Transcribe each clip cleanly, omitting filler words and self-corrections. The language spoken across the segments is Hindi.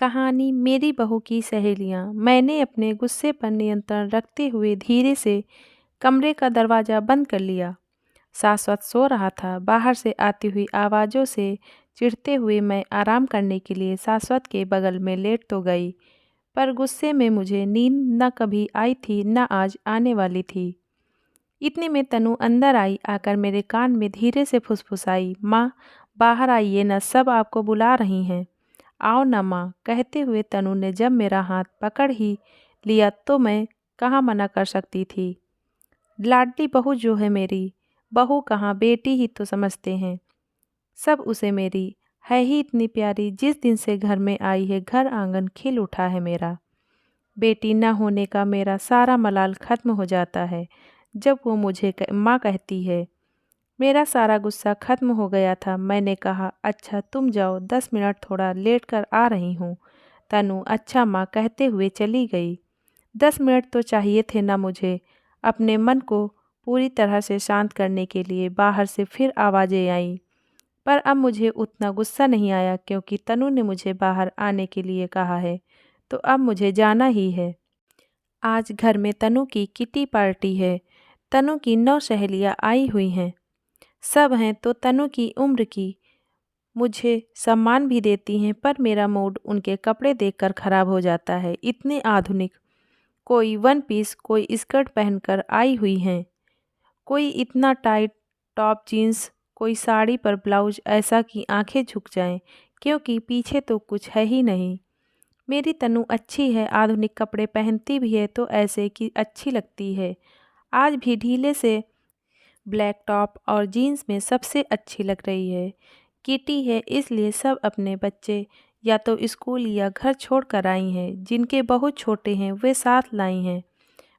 कहानी मेरी बहू की सहेलियाँ। मैंने अपने गुस्से पर नियंत्रण रखते हुए धीरे से कमरे का दरवाज़ा बंद कर लिया। शाश्वत सो रहा था। बाहर से आती हुई आवाज़ों से चिढ़ते हुए मैं आराम करने के लिए शाश्वत के बगल में लेट तो गई, पर गुस्से में मुझे नींद न कभी आई थी न आज आने वाली थी। इतने में तनु अंदर आई, आकर मेरे कान में धीरे से फुसफुसाई, माँ बाहर आइए न, सब आपको बुला रही हैं। आओ ना माँ, कहते हुए तनु ने जब मेरा हाथ पकड़ ही लिया तो मैं कहाँ मना कर सकती थी। लाडली बहू जो है मेरी, बहू कहाँ बेटी ही तो समझते हैं सब उसे। मेरी है ही इतनी प्यारी, जिस दिन से घर में आई है घर आंगन खिल उठा है मेरा। बेटी न होने का मेरा सारा मलाल खत्म हो जाता है जब वो मुझे माँ कहती है। मेरा सारा गुस्सा खत्म हो गया था। मैंने कहा, अच्छा तुम जाओ, 10 मिनट थोड़ा लेट कर आ रही हूँ। तनु अच्छा माँ कहते हुए चली गई। 10 मिनट तो चाहिए थे ना मुझे अपने मन को पूरी तरह से शांत करने के लिए। बाहर से फिर आवाज़ें आईं, पर अब मुझे उतना गुस्सा नहीं आया क्योंकि तनु ने मुझे बाहर आने के लिए कहा है, तो अब मुझे जाना ही है। आज घर में तनु की किटी पार्टी है। तनु की 9 सहेलियाँ आई हुई हैं। सब हैं तो तनु की उम्र की, मुझे सम्मान भी देती हैं, पर मेरा मूड उनके कपड़े देखकर ख़राब हो जाता है। इतने आधुनिक, कोई वन पीस, कोई स्कर्ट पहनकर आई हुई हैं, कोई इतना टाइट टॉप जीन्स, कोई साड़ी पर ब्लाउज, ऐसा कि आंखें झुक जाएं, क्योंकि पीछे तो कुछ है ही नहीं। मेरी तनु अच्छी है, आधुनिक कपड़े पहनती भी है तो ऐसे कि अच्छी लगती है। आज भी ढीले से ब्लैक टॉप और जीन्स में सबसे अच्छी लग रही है। किटी है इसलिए सब अपने बच्चे या तो स्कूल या घर छोड़ कर आई हैं। जिनके बहुत छोटे हैं वे साथ लाई हैं।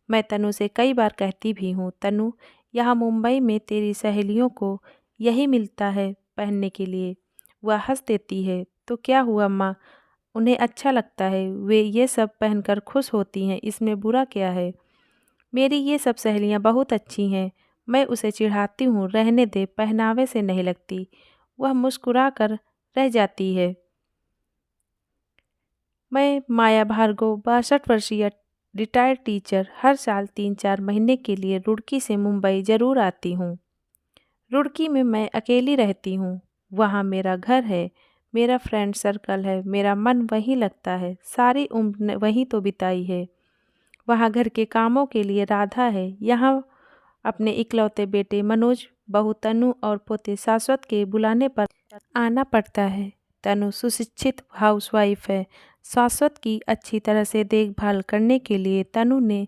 मैं तनु से कई बार कहती भी हूँ, तनु यहाँ मुंबई में तेरी सहेलियों को यही मिलता है पहनने के लिए। वह हंस देती है, तो क्या हुआ माँ, उन्हें अच्छा लगता है, वे ये सब पहनकर खुश होती हैं, इसमें बुरा क्या है। मेरी ये सब सहेलियाँ बहुत अच्छी हैं। मैं उसे चिढ़ाती हूँ, रहने दे, पहनावे से नहीं लगती। वह मुस्कुरा कर रह जाती है। मैं माया भार्गव, 62 वर्षीय रिटायर्ड टीचर, हर साल 3-4 महीने के लिए रुड़की से मुंबई ज़रूर आती हूँ। रुड़की में मैं अकेली रहती हूँ। वहाँ मेरा घर है, मेरा फ्रेंड सर्कल है, मेरा मन वहीं लगता है। सारी उम्र वहीं तो बिताई है। वहाँ घर के कामों के लिए राधा है। यहाँ अपने इकलौते बेटे मनोज, बहू तनु और पोते शाश्वत के बुलाने पर आना पड़ता है। तनु सुशिक्षित हाउसवाइफ है। शाश्वत की अच्छी तरह से देखभाल करने के लिए तनु ने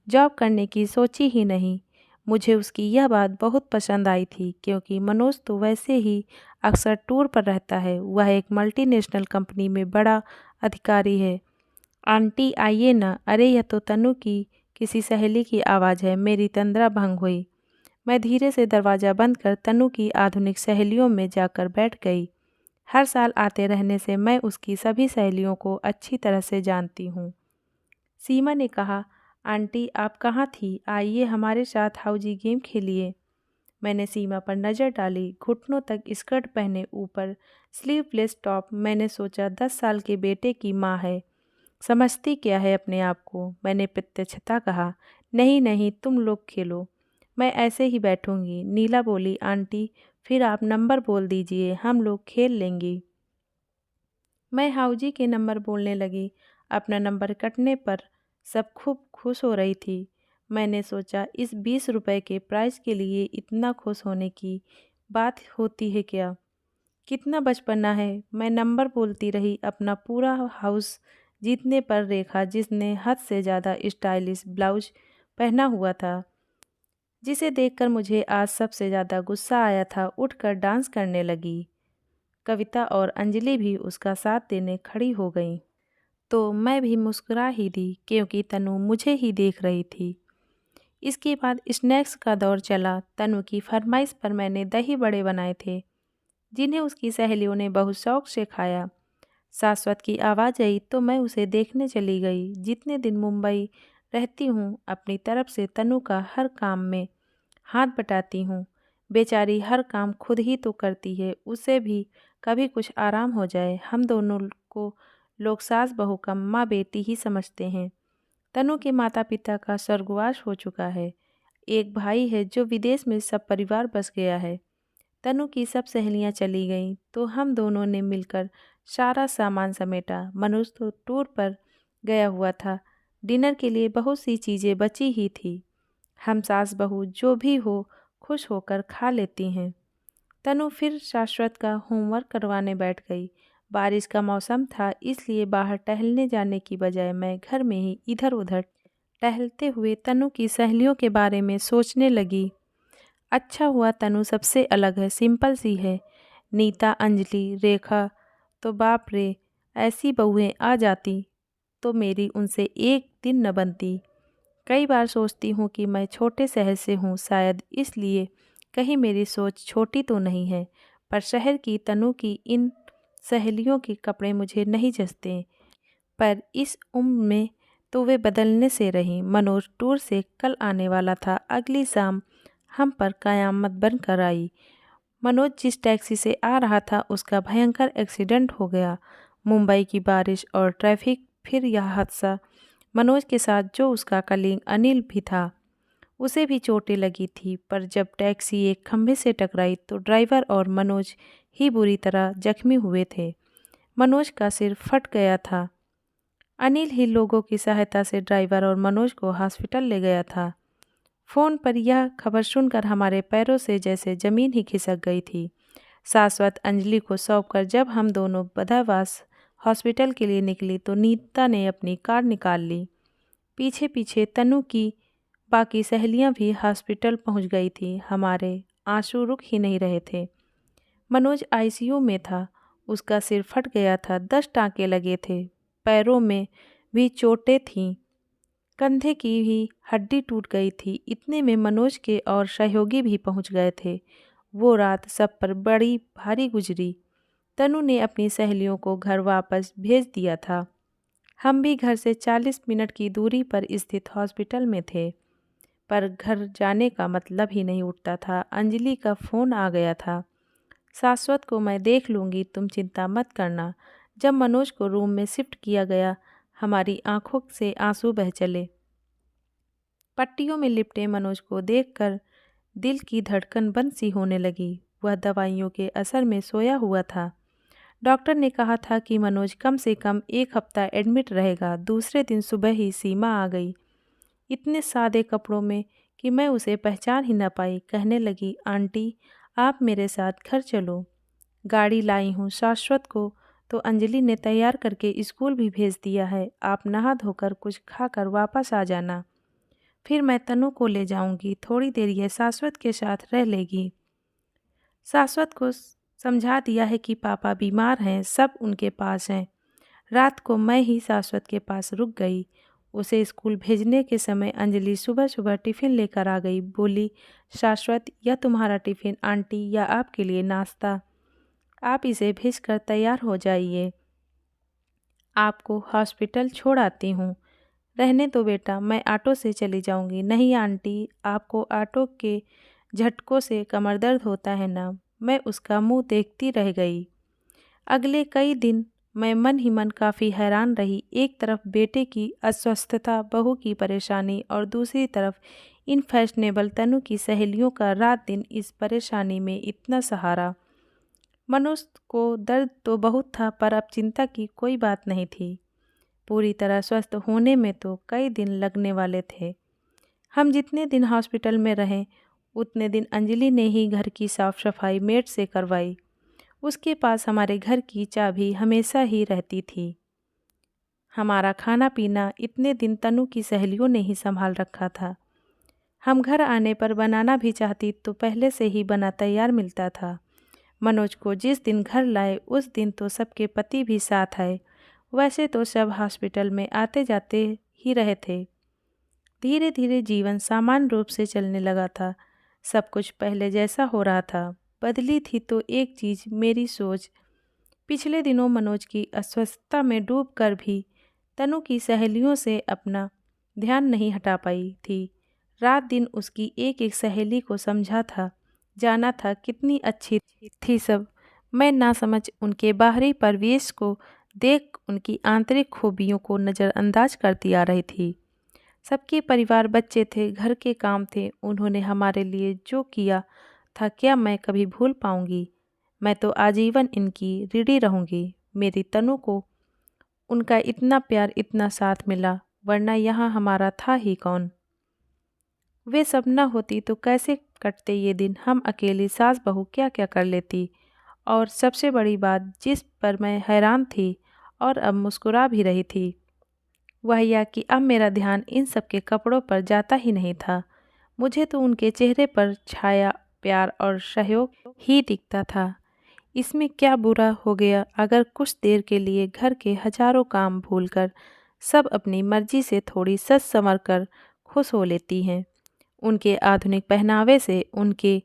जॉब करने की सोची ही नहीं। मुझे उसकी यह बात बहुत पसंद आई थी क्योंकि मनोज तो वैसे ही अक्सर टूर पर रहता है। वह एक मल्टीनेशनल कंपनी में बड़ा अधिकारी है। आंटी आइए ना। अरे यह तो तनु की किसी सहेली की आवाज़ है। मेरी तंद्रा भंग हुई। मैं धीरे से दरवाज़ा बंद कर तनु की आधुनिक सहेलियों में जाकर बैठ गई। हर साल आते रहने से मैं उसकी सभी सहेलियों को अच्छी तरह से जानती हूँ। सीमा ने कहा, आंटी आप कहाँ थी, आइए हमारे साथ हाउजी गेम खेलिए। मैंने सीमा पर नज़र डाली। घुटनों तक स्कर्ट पहने, ऊपर स्लीवलेस टॉप। मैंने सोचा 10 साल के बेटे की माँ है, समझती क्या है अपने आप को। मैंने प्रत्यक्षता कहा, नहीं नहीं तुम लोग खेलो, मैं ऐसे ही बैठूंगी। नीला बोली, आंटी फिर आप नंबर बोल दीजिए, हम लोग खेल लेंगी। मैं हाउजी के नंबर बोलने लगी। अपना नंबर कटने पर सब खूब खुश हो रही थी। मैंने सोचा, इस 20 रुपए के प्राइज़ के लिए इतना खुश होने की बात होती है क्या। कितना बचपना है। मैं नंबर बोलती रही। अपना पूरा हाउस जीतने पर रेखा, जिसने हद से ज़्यादा स्टाइलिश ब्लाउज पहना हुआ था, जिसे देखकर मुझे आज सबसे ज़्यादा गुस्सा आया था, उठकर डांस करने लगी। कविता और अंजलि भी उसका साथ देने खड़ी हो गईं। तो मैं भी मुस्कुरा ही दी क्योंकि तनु मुझे ही देख रही थी। इसके बाद स्नैक्स का दौर चला। तनु की फरमाइश पर मैंने दही बड़े बनाए थे, जिन्हें उसकी सहेलियों ने बहुत शौक से खाया। शाश्वत की आवाज़ आई तो मैं उसे देखने चली गई। जितने दिन मुंबई रहती हूँ, अपनी तरफ से तनु का हर काम में हाथ बटाती हूँ। बेचारी हर काम खुद ही तो करती है, उसे भी कभी कुछ आराम हो जाए। हम दोनों को लोग सास बहू का माँ बेटी ही समझते हैं। तनु के माता पिता का स्वर्गवास हो चुका है। एक भाई है जो विदेश में सब परिवार बस गया है। तनु की सब सहेलियां चली गईं तो हम दोनों ने मिलकर सारा सामान समेटा। मनोज तो टूर पर गया हुआ था। डिनर के लिए बहुत सी चीज़ें बची ही थी। हम सास बहू जो भी हो खुश होकर खा लेती हैं। तनु फिर शाश्वत का होमवर्क करवाने बैठ गई। बारिश का मौसम था इसलिए बाहर टहलने जाने की बजाय मैं घर में ही इधर उधर टहलते हुए तनु की सहेलियों के बारे में सोचने लगी। अच्छा हुआ तनु सबसे अलग है, सिंपल सी है। नीता, अंजलि, रेखा तो बाप रे, ऐसी बहुएं आ जाती तो मेरी उनसे एक दिन न बनती। कई बार सोचती हूँ कि मैं छोटे शहर से हूँ, शायद इसलिए कहीं मेरी सोच छोटी तो नहीं है। पर शहर की तनु की इन सहेलियों के कपड़े मुझे नहीं जचते। पर इस उम्र में तो वे बदलने से रहीं। मनोज टूर से कल आने वाला था। अगली शाम हम पर कयामत बन कर आई। मनोज जिस टैक्सी से आ रहा था उसका भयंकर एक्सीडेंट हो गया। मुंबई की बारिश और ट्रैफिक, फिर यह हादसा। मनोज के साथ जो उसका कलीग अनिल भी था, उसे भी चोटें लगी थी। पर जब टैक्सी एक खंभे से टकराई तो ड्राइवर और मनोज ही बुरी तरह जख्मी हुए थे। मनोज का सिर फट गया था। अनिल ही लोगों की सहायता से ड्राइवर और मनोज को हॉस्पिटल ले गया था। फ़ोन पर यह खबर सुनकर हमारे पैरों से जैसे ज़मीन ही खिसक गई थी। शाश्वत अंजलि को सौंपकर जब हम दोनों बद्दावास हॉस्पिटल के लिए निकली तो नीता ने अपनी कार निकाल ली। पीछे पीछे तनु की बाकी सहेलियां भी हॉस्पिटल पहुंच गई थी। हमारे आंसू रुक ही नहीं रहे थे। मनोज आईसीयू में था। उसका सिर फट गया था, 10 टाँके लगे थे। पैरों में भी चोटें थीं। कंधे की भी हड्डी टूट गई थी। इतने में मनोज के और सहयोगी भी पहुंच गए थे। वो रात सब पर बड़ी भारी गुजरी। तनु ने अपनी सहेलियों को घर वापस भेज दिया था। हम भी घर से 40 मिनट की दूरी पर स्थित हॉस्पिटल में थे। पर घर जाने का मतलब ही नहीं उठता था। अंजलि का फ़ोन आ गया था। शाश्वत को मैं देख लूँगी, तुम चिंता मत करना। जब मनोज को रूम में शिफ्ट किया गया, हमारी आंखों से आंसू बह चले। पट्टियों में लिपटे मनोज को देखकर दिल की धड़कन बंद सी होने लगी। वह दवाइयों के असर में सोया हुआ था। डॉक्टर ने कहा था कि मनोज कम से कम 1 हफ्ता एडमिट रहेगा। दूसरे दिन सुबह ही सीमा आ गई, इतने सादे कपड़ों में कि मैं उसे पहचान ही न पाई। कहने लगी, आंटी आप मेरे साथ घर चलो, गाड़ी लाई हूँ। शाश्वत को तो अंजलि ने तैयार करके स्कूल भी भेज दिया है। आप नहा धोकर कुछ खाकर वापस आ जाना, फिर मैं तनु को ले जाऊंगी। थोड़ी देर यह शाश्वत के साथ रह लेगी। शाश्वत को समझा दिया है कि पापा बीमार हैं, सब उनके पास हैं। रात को मैं ही शाश्वत के पास रुक गई। उसे स्कूल भेजने के समय अंजलि सुबह सुबह टिफ़िन लेकर आ गई। बोली, शाश्वत यह तुम्हारा टिफ़िन आंटी या आपके लिए नाश्ता, आप इसे भेजकर तैयार हो जाइए। आपको हॉस्पिटल छोड़ आती हूँ। रहने दो बेटा, मैं ऑटो से चली जाऊँगी। नहीं आंटी, आपको ऑटो के झटकों से कमर दर्द होता है ना। मैं उसका मुंह देखती रह गई। अगले कई दिन मैं मन ही मन काफ़ी हैरान रही। एक तरफ बेटे की अस्वस्थता, बहू की परेशानी और दूसरी तरफ इन फैशनेबल तनु की सहेलियों का रात दिन इस परेशानी में इतना सहारा। मनुष्य को दर्द तो बहुत था पर अब चिंता की कोई बात नहीं थी। पूरी तरह स्वस्थ होने में तो कई दिन लगने वाले थे। हम जितने दिन हॉस्पिटल में रहें उतने दिन अंजलि ने ही घर की साफ़ सफाई मेड से करवाई। उसके पास हमारे घर की चाबी हमेशा ही रहती थी। हमारा खाना पीना इतने दिन तनु की सहेलियों ने ही संभाल रखा था। हम घर आने पर बनाना भी चाहती तो पहले से ही बना तैयार मिलता था। मनोज को जिस दिन घर लाए उस दिन तो सबके पति भी साथ आए। वैसे तो सब हॉस्पिटल में आते जाते ही रहे थे। धीरे धीरे जीवन सामान्य रूप से चलने लगा था। सब कुछ पहले जैसा हो रहा था। बदली थी तो एक चीज़, मेरी सोच। पिछले दिनों मनोज की अस्वस्थता में डूबकर भी तनु की सहेलियों से अपना ध्यान नहीं हटा पाई थी। रात दिन उसकी एक एक सहेली को समझा था, जाना था कितनी अच्छी थी सब। मैं ना समझ उनके बाहरी परिवेश को देख उनकी आंतरिक खूबियों को नज़रअंदाज करती आ रही थी। सबके परिवार बच्चे थे, घर के काम थे, उन्होंने हमारे लिए जो किया था क्या मैं कभी भूल पाऊंगी। मैं तो आजीवन इनकी ऋणी रहूंगी। मेरी तनु को उनका इतना प्यार, इतना साथ मिला, वरना यहाँ हमारा था ही कौन। वे सब न होती तो कैसे कटते ये दिन। हम अकेली सास बहू क्या क्या कर लेती। और सबसे बड़ी बात जिस पर मैं हैरान थी और अब मुस्कुरा भी रही थी, वह यह कि अब मेरा ध्यान इन सब के कपड़ों पर जाता ही नहीं था। मुझे तो उनके चेहरे पर छाया प्यार और सहयोग ही दिखता था। इसमें क्या बुरा हो गया अगर कुछ देर के लिए घर के हजारों काम भूलकर सब अपनी मर्जी से थोड़ी सज संवर कर खुश हो लेती हैं। उनके आधुनिक पहनावे से उनके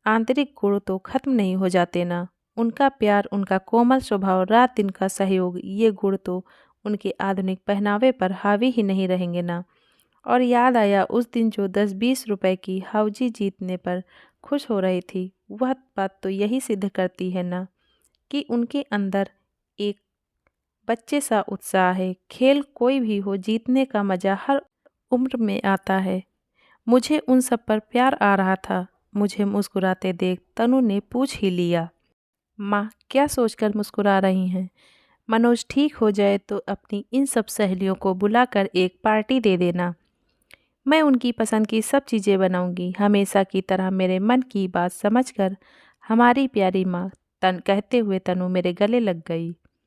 आंतरिक गुण तो खत्म नहीं हो जाते ना। उनका प्यार, उनका कोमल स्वभाव, रात दिन का सहयोग, ये गुण तो उनके आधुनिक पहनावे पर हावी ही नहीं रहेंगे ना। और याद आया उस दिन जो 10-20 रुपए की हाउजी जीतने पर खुश हो रही थी। वह बात तो यही सिद्ध करती है ना कि उनके अंदर एक बच्चे सा उत्साह है। खेल कोई भी हो, जीतने का मजा हर उम्र में आता है। मुझे उन सब पर प्यार आ रहा था। मुझे मुस्कुराते देख तनु ने पूछ ही लिया, माँ क्या सोचकर मुस्कुरा रही हैं? मनोज ठीक हो जाए तो अपनी इन सब सहेलियों को बुलाकर एक पार्टी दे देना। मैं उनकी पसंद की सब चीज़ें बनाऊंगी, हमेशा की तरह मेरे मन की बात समझकर हमारी प्यारी माँ तन कहते हुए तनु मेरे गले लग गई।